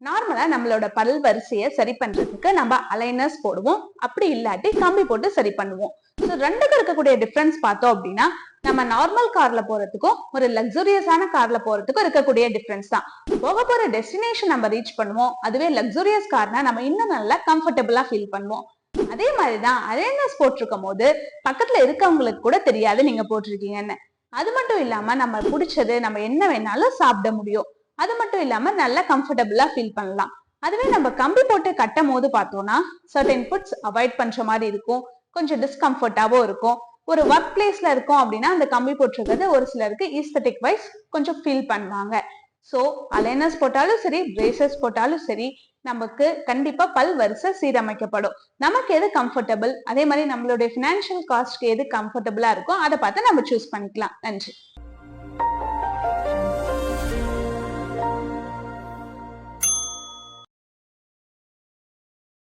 நார்மலா நம்மளோட பல் வரிசையை சரி பண்றதுக்கு நம்ம அலைனர்ஸ் போடுவோம், அப்படி இல்லாட்டி கம்பி போட்டு சரி பண்ணுவோம். ஸோ ரெண்டுக்கும் இருக்கக்கூடிய டிஃபரன்ஸ் பார்த்தோம் அப்படின்னா நம்ம நார்மல் கார்ல போறதுக்கும் ஒரு லக்ஸூரியஸான கார்ல போறதுக்கும் இருக்கக்கூடிய டிஃபரன்ஸ் தான். போக போற டெஸ்டினேஷன் நம்ம ரீச் பண்ணுவோம், அதுவே லக்ஸூரியஸ் கார்னா நம்ம இன்னும் நல்லா கம்ஃபர்டபுளா ஃபீல் பண்ணுவோம். அதே மாதிரிதான் அலைனர்ஸ் போட்டிருக்கும் போது பக்கத்துல இருக்கவங்களுக்கு கூட தெரியாது நீங்க போட்டிருக்கீங்கன்னு. அது மட்டும் இல்லாம நம்ம பிடிச்சது நம்ம என்ன வேணாலும் சாப்பிட முடியும். அது மட்டும் இல்லாம நல்லா கம்ஃபர்டபுளா ஃபீல் பண்ணலாம். அதுவே நம்ம கம்பி போட்டு கட்டும் போது பார்த்தோம்னா சர்டன் ஃபுட்ஸ் அவாய்ட் பண்ற மாதிரி இருக்கும், கொஞ்சம் டிஸ்கம்ஃபர்டாவும் இருக்கும். ஒரு ஒர்க் பிளேஸ்ல இருக்கோம் அப்படின்னா அந்த கம்பி போட்டிருக்கிறது ஒரு சிலருக்கு ஈஸ்தட்டிக் வைஸ் கொஞ்சம் ஃபீல் பண்ணுவாங்க. ஸோ அலைனர்ஸ் போட்டாலும் சரி, பிரேசஸ் போட்டாலும் சரி, நமக்கு கண்டிப்பா பல் வரிசை சீரமைக்கப்படும். நமக்கு எது கம்ஃபர்டபுள், அதே மாதிரி நம்மளுடைய பினான்சியல் காஸ்ட்க்கு எது கம்ஃபர்டபுளா இருக்கோ அதை பார்த்து நம்ம சூஸ் பண்ணிக்கலாம். நன்றி.